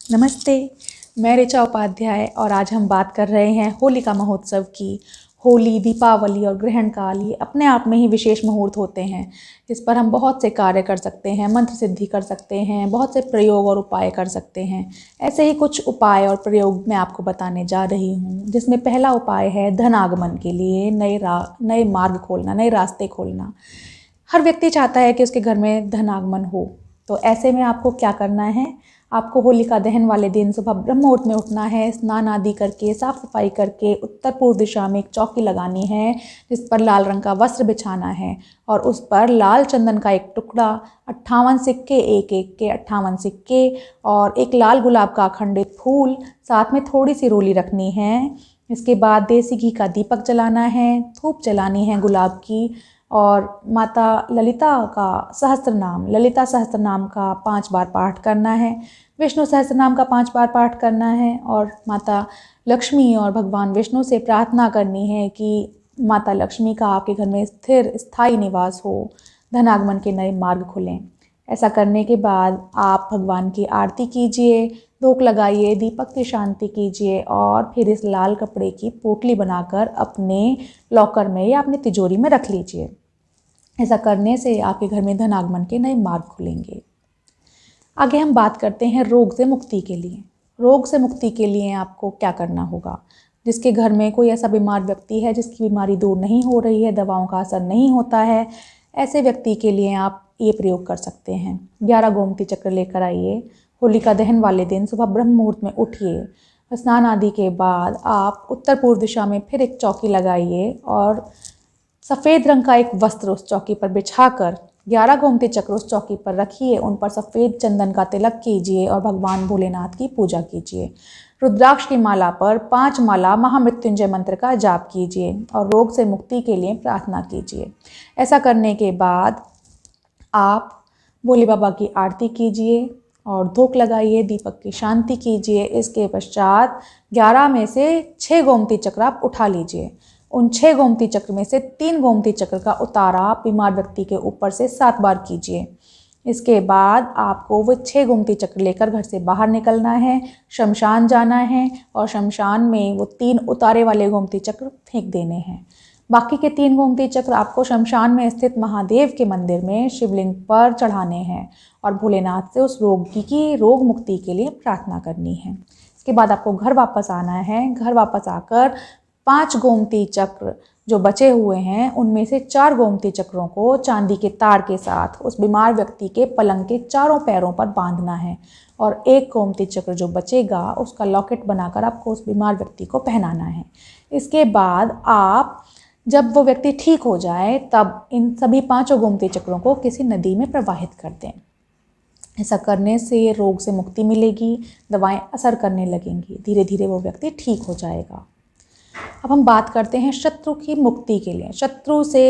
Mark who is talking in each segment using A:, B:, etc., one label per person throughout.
A: नमस्ते, मैं ऋचा उपाध्याय और आज हम बात कर रहे हैं होलिका महोत्सव की। होली, दीपावली और ग्रहण काल ये अपने आप में ही विशेष मुहूर्त होते हैं। इस पर हम बहुत से कार्य कर सकते हैं, मंत्र सिद्धि कर सकते हैं, बहुत से प्रयोग और उपाय कर सकते हैं। ऐसे ही कुछ उपाय और प्रयोग मैं आपको बताने जा रही हूँ, जिसमें पहला उपाय है धन आगमन के लिए नए मार्ग खोलना, नए रास्ते खोलना। हर व्यक्ति चाहता है कि उसके घर में धन आगमन हो, तो ऐसे में आपको क्या करना है। आपको होलिका दहन वाले दिन सुबह ब्रह्म मुहूर्त में उठना है, स्नान आदि करके, साफ सफाई करके उत्तर पूर्व दिशा में एक चौकी लगानी है, जिस पर लाल रंग का वस्त्र बिछाना है और उस पर लाल चंदन का एक टुकड़ा, 58 सिक्के, एक एक के 58 सिक्के और एक लाल गुलाब का अखंडित फूल, साथ में थोड़ी सी रोली रखनी है। इसके बाद देसी घी का दीपक जलाना है, धूप जलानी है गुलाब की और माता ललिता सहस्त्र नाम का 5 बार पाठ करना है। विष्णु सहस्त्र नाम का 5 बार पाठ करना है और माता लक्ष्मी और भगवान विष्णु से प्रार्थना करनी है कि माता लक्ष्मी का आपके घर में स्थिर स्थायी निवास हो, धनागमन के नए मार्ग खुलें। ऐसा करने के बाद आप भगवान की आरती कीजिए, धूप लगाइए, दीपक की शांति कीजिए और फिर इस लाल कपड़े की पोटली बनाकर अपने लॉकर में या अपनी तिजोरी में रख लीजिए। ऐसा करने से आपके घर में धन आगमन के नए मार्ग खुलेंगे। आगे हम बात करते हैं रोग से मुक्ति के लिए। रोग से मुक्ति के लिए आपको क्या करना होगा। जिसके घर में कोई ऐसा बीमार व्यक्ति है जिसकी बीमारी दूर नहीं हो रही है, दवाओं का असर नहीं होता है, ऐसे व्यक्ति के लिए आप ये प्रयोग कर सकते हैं। 11 गोमती चक्र लेकर आइए। होलिका दहन वाले दिन सुबह ब्रह्म मुहूर्त में उठिए। स्नान आदि के बाद आप उत्तर पूर्व दिशा में फिर एक चौकी लगाइए और सफ़ेद रंग का एक वस्त्र उस चौकी पर बिछाकर 11 गोमती चक्र उस चौकी पर रखिए। उन पर सफ़ेद चंदन का तिलक कीजिए और भगवान भोलेनाथ की पूजा कीजिए। रुद्राक्ष की माला पर 5 माला महामृत्युंजय मंत्र का जाप कीजिए और रोग से मुक्ति के लिए प्रार्थना कीजिए। ऐसा करने के बाद आप भोले बाबा की आरती कीजिए और धूप लगाइए, दीपक की शांति कीजिए। इसके पश्चात 11 में से 6 गोमती चक्र आप उठा लीजिए। उन 6 गोमती चक्र में से 3 गोमती चक्र का उतारा बीमार व्यक्ति के ऊपर से 7 बार कीजिए। इसके बाद आपको वो 6 गोमती चक्र लेकर घर से बाहर निकलना है, शमशान जाना है और शमशान में वो 3 उतारे वाले गोमती चक्र फेंक देने हैं। बाकी के 3 गोमती चक्र आपको शमशान में स्थित महादेव के मंदिर में शिवलिंग पर चढ़ाने हैं और भोलेनाथ से उस रोगी की रोग मुक्ति के लिए प्रार्थना करनी है। इसके बाद आपको घर वापस आना है। घर वापस आकर 5 गोमती चक्र जो बचे हुए हैं उनमें से 4 गोमती चक्रों को चांदी के तार के साथ उस बीमार व्यक्ति के पलंग के चारों पैरों पर बांधना है और 1 गोमती चक्र जो बचेगा उसका लॉकेट बनाकर आपको उस बीमार व्यक्ति को पहनाना है। इसके बाद आप जब वो व्यक्ति ठीक हो जाए तब इन सभी 5 गोमती चक्रों को किसी नदी में प्रवाहित कर दें। ऐसा करने से रोग से मुक्ति मिलेगी, दवाएं असर करने लगेंगी, धीरे धीरे वो व्यक्ति ठीक हो जाएगा। अब हम बात करते हैं शत्रु की मुक्ति के लिए। शत्रु से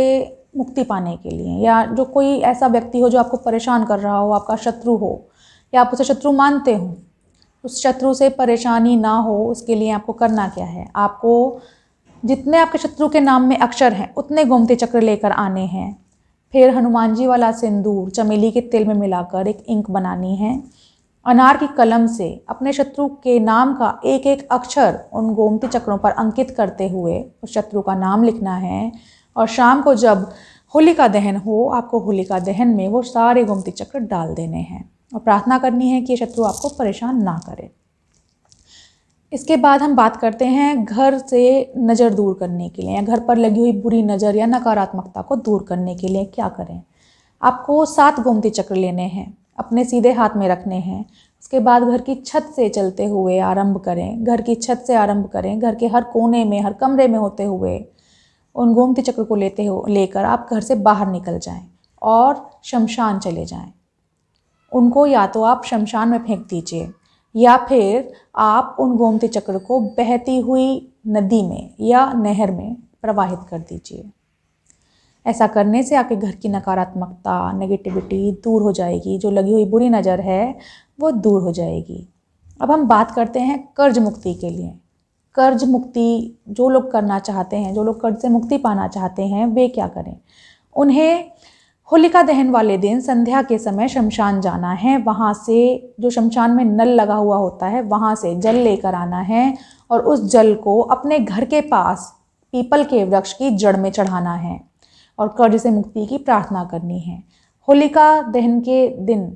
A: मुक्ति पाने के लिए या जो कोई ऐसा व्यक्ति हो जो आपको परेशान कर रहा हो, आपका शत्रु हो या आप उसे शत्रु मानते हो, उस शत्रु से परेशानी ना हो उसके लिए आपको करना क्या है। आपको जितने आपके शत्रु के नाम में अक्षर हैं उतने गोमती चक्र लेकर आने हैं। फिर हनुमान जी वाला सिंदूर चमेली के तेल में मिलाकर एक इंक बनानी है। अनार की कलम से अपने शत्रु के नाम का एक एक अक्षर उन गोमती चक्रों पर अंकित करते हुए उस शत्रु का नाम लिखना है और शाम को जब होलिका दहन हो आपको होलिका दहन में वो सारे गोमती चक्र डाल देने हैं और प्रार्थना करनी है कि ये शत्रु आपको परेशान ना करे। इसके बाद हम बात करते हैं घर से नज़र दूर करने के लिए या घर पर लगी हुई बुरी नज़र या नकारात्मकता को दूर करने के लिए क्या करें। आपको 7 गोमती चक्र लेने हैं, अपने सीधे हाथ में रखने हैं। उसके बाद घर की छत से चलते हुए आरंभ करें। घर की छत से आरंभ करें, घर के हर कोने में, हर कमरे में होते हुए उन गोमती चक्र को लेकर आप घर से बाहर निकल जाएं और शमशान चले जाएं। उनको या तो आप शमशान में फेंक दीजिए या फिर आप उन गोमती चक्र को बहती हुई नदी में या नहर में प्रवाहित कर दीजिए। ऐसा करने से आपके घर की नकारात्मकता, नेगेटिविटी दूर हो जाएगी, जो लगी हुई बुरी नज़र है वो दूर हो जाएगी। अब हम बात करते हैं कर्ज मुक्ति के लिए। कर्ज मुक्ति जो लोग करना चाहते हैं, जो लोग कर्ज से मुक्ति पाना चाहते हैं, वे क्या करें। उन्हें होलिका दहन वाले दिन संध्या के समय शमशान जाना है। वहाँ से जो शमशान में नल लगा हुआ होता है वहाँ से जल लेकर आना है और उस जल को अपने घर के पास पीपल के वृक्ष की जड़ में चढ़ाना है और कर्ज से मुक्ति की प्रार्थना करनी है। होलिका दहन के दिन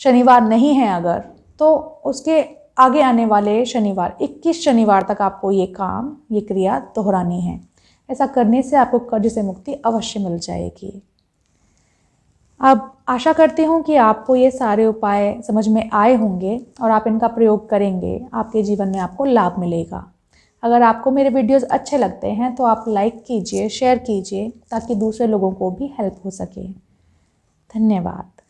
A: शनिवार नहीं है अगर, तो उसके आगे आने वाले शनिवार 21 शनिवार तक आपको ये क्रिया दोहरानी है। ऐसा करने से आपको कर्ज से मुक्ति अवश्य मिल जाएगी। अब आशा करती हूँ कि आपको ये सारे उपाय समझ में आए होंगे और आप इनका प्रयोग करेंगे, आपके जीवन में आपको लाभ मिलेगा। अगर आपको मेरे वीडियोस अच्छे लगते हैं तो आप लाइक कीजिए, शेयर कीजिए ताकि दूसरे लोगों को भी हेल्प हो सके। धन्यवाद।